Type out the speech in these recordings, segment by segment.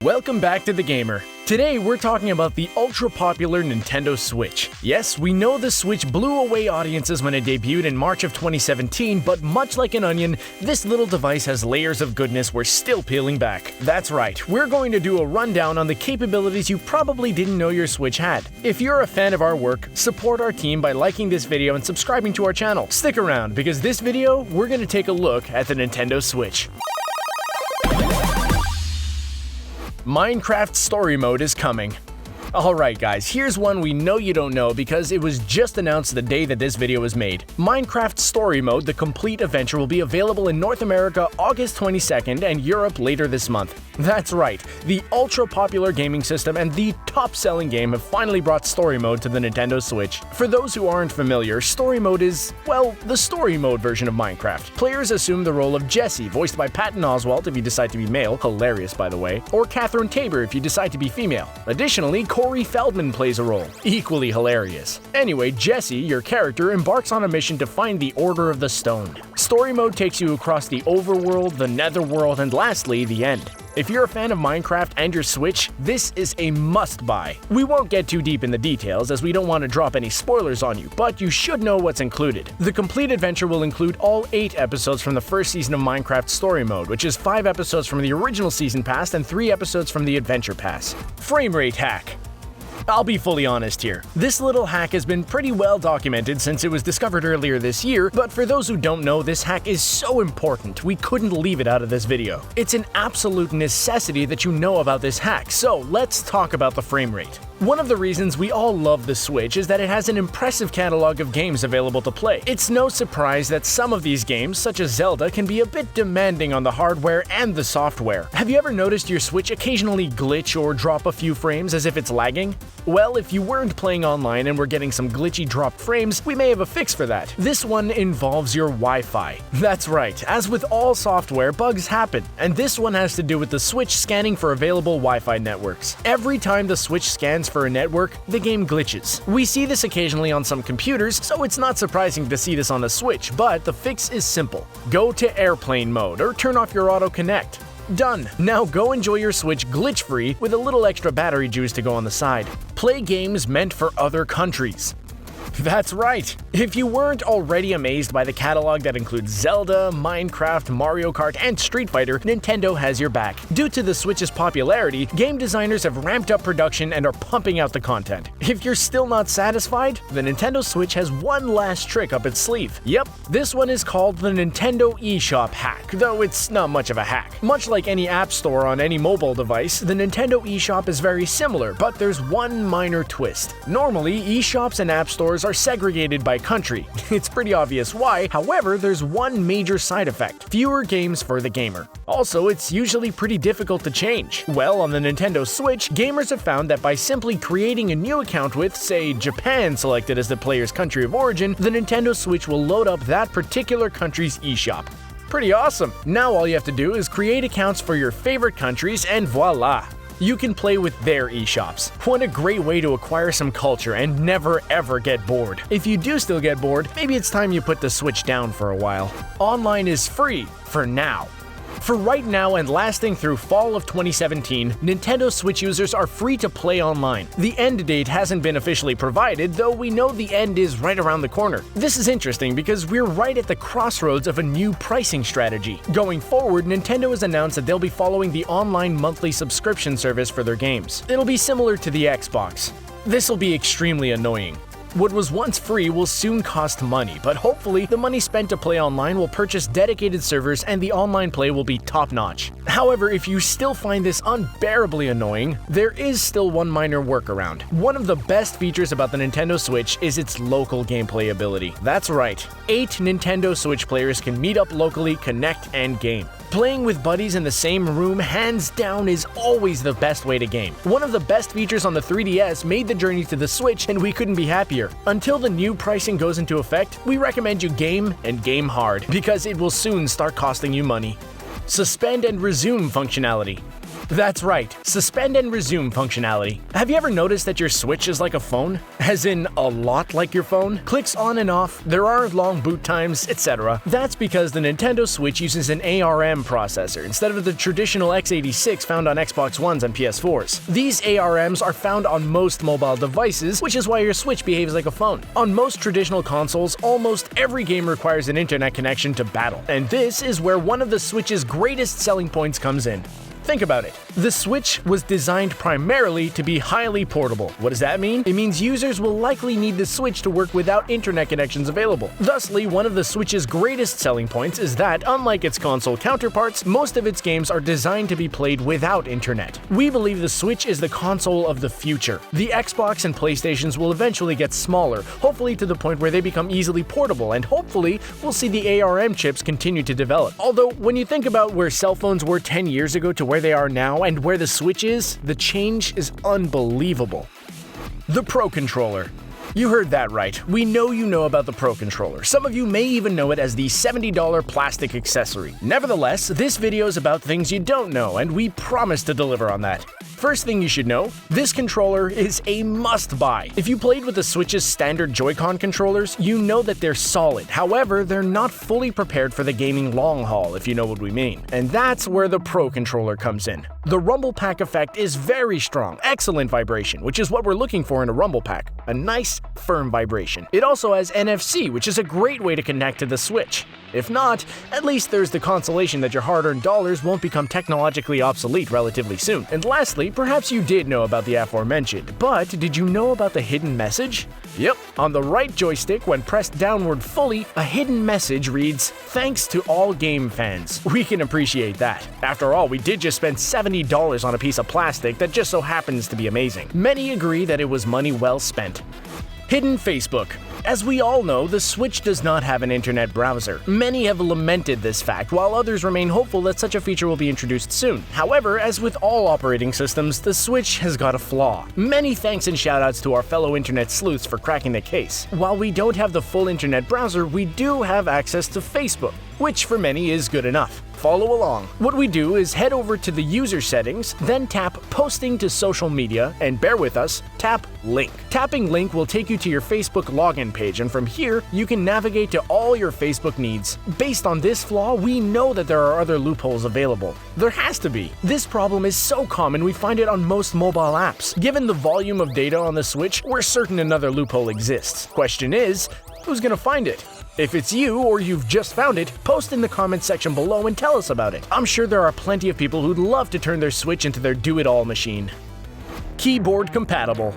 Welcome back to The Gamer. Today we're talking about the ultra-popular Nintendo Switch. Yes, we know the Switch blew away audiences when it debuted in March of 2017, but much like an onion, this little device has layers of goodness we're still peeling back. That's right, we're going to do a rundown on the capabilities you probably didn't know your Switch had. If you're a fan of our work, support our team by liking this video and subscribing to our channel. Stick around, because this video, we're going to take a look at the Nintendo Switch. Minecraft Story Mode is coming. Alright guys, here's one we know you don't know because it was just announced the day that this video was made. Minecraft Story Mode, the complete adventure, will be available in North America August 22nd and Europe later this month. That's right, the ultra-popular gaming system and the top-selling game have finally brought Story Mode to the Nintendo Switch. For those who aren't familiar, Story Mode is, well, the story mode version of Minecraft. Players assume the role of Jesse, voiced by Patton Oswalt if you decide to be male, hilarious by the way, or Catherine Tabor if you decide to be female. Additionally, Corey Feldman plays a role, equally hilarious. Anyway, Jesse, your character, embarks on a mission to find the Order of the Stone. Story Mode takes you across the overworld, the netherworld, and lastly, the end. If you're a fan of Minecraft and your Switch, this is a must-buy. We won't get too deep in the details as we don't want to drop any spoilers on you, but you should know what's included. The complete adventure will include all 8 episodes from the first season of Minecraft Story Mode, which is 5 episodes from the original Season Pass and 3 episodes from the Adventure Pass. Frame rate hack. I'll be fully honest here. This little hack has been pretty well documented since it was discovered earlier this year, but for those who don't know, this hack is so important, we couldn't leave it out of this video. It's an absolute necessity that you know about this hack, so let's talk about the frame rate. One of the reasons we all love the Switch is that it has an impressive catalog of games available to play. It's no surprise that some of these games, such as Zelda, can be a bit demanding on the hardware and the software. Have you ever noticed your Switch occasionally glitch or drop a few frames as if it's lagging? Well, if you weren't playing online and were getting some glitchy dropped frames, we may have a fix for that. This one involves your Wi-Fi. That's right, as with all software, bugs happen, and this one has to do with the Switch scanning for available Wi-Fi networks. Every time the Switch scans for a network, the game glitches. We see this occasionally on some computers, so it's not surprising to see this on the Switch, but the fix is simple. Go to airplane mode or turn off your auto connect. Done! Now go enjoy your Switch glitch-free with a little extra battery juice to go on the side. Play games meant for other countries. That's right! If you weren't already amazed by the catalog that includes Zelda, Minecraft, Mario Kart, and Street Fighter, Nintendo has your back. Due to the Switch's popularity, game designers have ramped up production and are pumping out the content. If you're still not satisfied, the Nintendo Switch has one last trick up its sleeve. Yep, this one is called the Nintendo Eshop hack, though it's not much of a hack. Much like any app store on any mobile device, the Nintendo Eshop is very similar, but there's one minor twist. Normally, eShops and app stores are segregated by country. It's pretty obvious why, however, there's one major side effect: fewer games for the gamer. Also, it's usually pretty difficult to change. Well, on the Nintendo Switch, gamers have found that by simply creating a new account with, say, Japan selected as the player's country of origin, the Nintendo Switch will load up that particular country's eShop. Pretty awesome! Now all you have to do is create accounts for your favorite countries and voila! You can play with their eShops. What a great way to acquire some culture and never ever get bored. If you do still get bored, maybe it's time you put the Switch down for a while. Online is free, for now. For right now and lasting through fall of 2017, Nintendo Switch users are free to play online. The end date hasn't been officially provided, though we know the end is right around the corner. This is interesting because we're right at the crossroads of a new pricing strategy. Going forward, Nintendo has announced that they'll be following the online monthly subscription service for their games. It'll be similar to the Xbox. This'll be extremely annoying. What was once free will soon cost money, but hopefully the money spent to play online will purchase dedicated servers and the online play will be top-notch. However, if you still find this unbearably annoying, there is still one minor workaround. One of the best features about the Nintendo Switch is its local gameplay ability. That's right, 8 Nintendo Switch players can meet up locally, connect, and game. Playing with buddies in the same room, hands down, is always the best way to game. One of the best features on the 3DS made the journey to the Switch, and we couldn't be happier. Until the new pricing goes into effect, we recommend you game and game hard, because it will soon start costing you money. Suspend and resume functionality. That's right, suspend and resume functionality. Have you ever noticed that your Switch is like a phone? As in, a lot like your phone? Clicks on and off, there aren't long boot times, etc. That's because the Nintendo Switch uses an ARM processor instead of the traditional x86 found on Xbox Ones and PS4s. These ARMs are found on most mobile devices, which is why your Switch behaves like a phone. On most traditional consoles, almost every game requires an internet connection to battle, and this is where one of the Switch's greatest selling points comes in. Think about it. The Switch was designed primarily to be highly portable. What does that mean? It means users will likely need the Switch to work without internet connections available. Thusly, one of the Switch's greatest selling points is that, unlike its console counterparts, most of its games are designed to be played without internet. We believe the Switch is the console of the future. The Xbox and PlayStations will eventually get smaller, hopefully to the point where they become easily portable, and hopefully we'll see the ARM chips continue to develop. Although, when you think about where cell phones were 10 years ago to where they are now and where the Switch is, the change is unbelievable. The Pro Controller. You heard that right. We know you know about the Pro Controller. Some of you may even know it as the $70 plastic accessory. Nevertheless, this video is about things you don't know, and we promise to deliver on that. First thing you should know, this controller is a must-buy. If you played with the Switch's standard Joy-Con controllers, you know that they're solid. However, they're not fully prepared for the gaming long haul, if you know what we mean. And that's where the Pro Controller comes in. The rumble pack effect is very strong, excellent vibration, which is what we're looking for in a rumble pack. A nice, firm vibration. It also has NFC, which is a great way to connect to the Switch. If not, at least there's the consolation that your hard-earned dollars won't become technologically obsolete relatively soon. And lastly, perhaps you did know about the aforementioned, but did you know about the hidden message? Yep, on the right joystick, when pressed downward fully, a hidden message reads, "Thanks to all game fans." We can appreciate that. After all, we did just spend $70 on a piece of plastic that just so happens to be amazing. Many agree that it was money well spent. Hidden Facebook. As we all know, the Switch does not have an internet browser. Many have lamented this fact, while others remain hopeful that such a feature will be introduced soon. However, as with all operating systems, the Switch has got a flaw. Many thanks and shoutouts to our fellow internet sleuths for cracking the case. While we don't have the full internet browser, we do have access to Facebook, which for many is good enough. Follow along. What we do is head over to the user settings, then tap posting to social media, and bear with us, tap link. Tapping link will take you to your Facebook login page, and from here, you can navigate to all your Facebook needs. Based on this flaw, we know that there are other loopholes available. There has to be. This problem is so common we find it on most mobile apps. Given the volume of data on the Switch, we're certain another loophole exists. Question is, who's gonna find it? If it's you or you've just found it, post in the comments section below and tell us about it. I'm sure there are plenty of people who'd love to turn their Switch into their do-it-all machine. Keyboard compatible.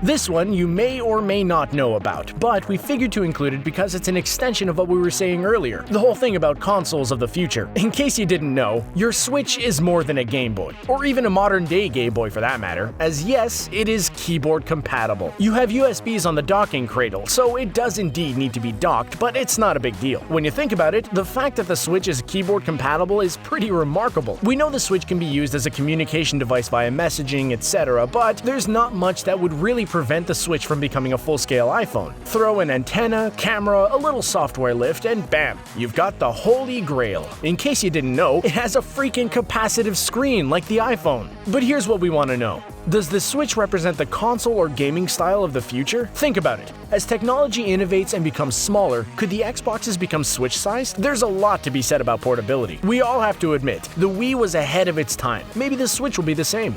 This one you may or may not know about, but we figured to include it because it's an extension of what we were saying earlier, the whole thing about consoles of the future. In case you didn't know, your Switch is more than a Game Boy, or even a modern-day Game Boy for that matter, as yes, it is keyboard compatible. You have USBs on the docking cradle, so it does indeed need to be docked, but it's not a big deal. When you think about it, the fact that the Switch is keyboard compatible is pretty remarkable. We know the Switch can be used as a communication device via messaging, etc., but there's not much that would really prevent the Switch from becoming a full-scale iPhone. Throw an antenna, camera, a little software lift, and bam, you've got the holy grail. In case you didn't know, it has a freaking capacitive screen like the iPhone. But here's what we want to know. Does the Switch represent the console or gaming style of the future? Think about it. As technology innovates and becomes smaller, could the Xboxes become Switch-sized? There's a lot to be said about portability. We all have to admit, the Wii was ahead of its time. Maybe the Switch will be the same.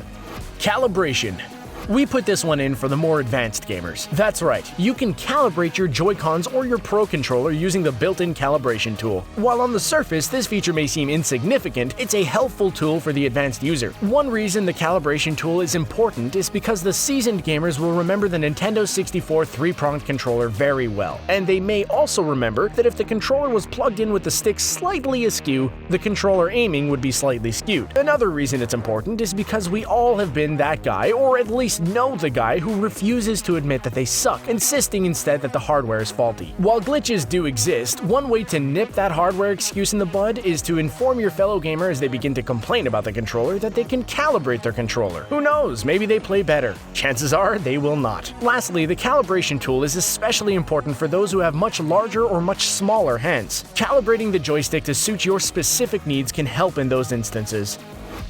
Calibration. We put this one in for the more advanced gamers. That's right, you can calibrate your Joy-Cons or your Pro Controller using the built-in calibration tool. While on the surface this feature may seem insignificant, it's a helpful tool for the advanced user. One reason the calibration tool is important is because the seasoned gamers will remember the Nintendo 64 three-pronged controller very well, and they may also remember that if the controller was plugged in with the stick slightly askew, the controller aiming would be slightly skewed. Another reason it's important is because we all have been that guy, or at least know the guy who refuses to admit that they suck, insisting instead that the hardware is faulty. While glitches do exist, one way to nip that hardware excuse in the bud is to inform your fellow gamer as they begin to complain about the controller that they can calibrate their controller. Who knows, maybe they play better. Chances are they will not. Lastly, the calibration tool is especially important for those who have much larger or much smaller hands. Calibrating the joystick to suit your specific needs can help in those instances.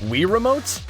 Wii remotes?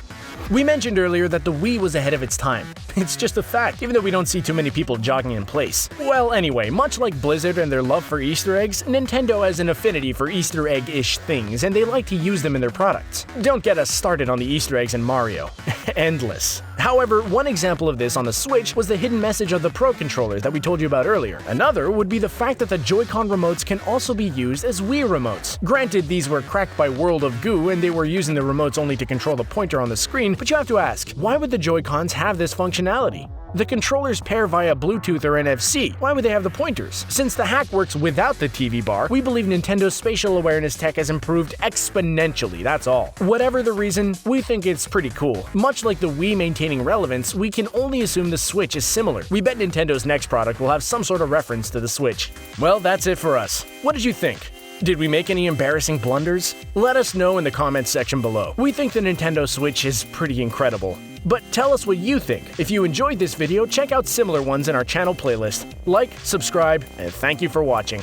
We mentioned earlier that the Wii was ahead of its time. It's just a fact, even though we don't see too many people jogging in place. Well, anyway, much like Blizzard and their love for Easter eggs, Nintendo has an affinity for Easter egg-ish things, and they like to use them in their products. Don't get us started on the Easter eggs in Mario. Endless. However, one example of this on the Switch was the hidden message of the Pro Controller that we told you about earlier. Another would be the fact that the Joy-Con remotes can also be used as Wii remotes. Granted, these were cracked by World of Goo and they were using the remotes only to control the pointer on the screen, but you have to ask, why would the Joy-Cons have this functionality? The controllers pair via Bluetooth or NFC. Why would they have the pointers? Since the hack works without the TV bar, we believe Nintendo's spatial awareness tech has improved exponentially, that's all. Whatever the reason, we think it's pretty cool. Much like the Wii maintaining relevance, we can only assume the Switch is similar. We bet Nintendo's next product will have some sort of reference to the Switch. Well, that's it for us. What did you think? Did we make any embarrassing blunders? Let us know in the comments section below. We think the Nintendo Switch is pretty incredible. But tell us what you think. If you enjoyed this video, check out similar ones in our channel playlist. Like, subscribe, and thank you for watching.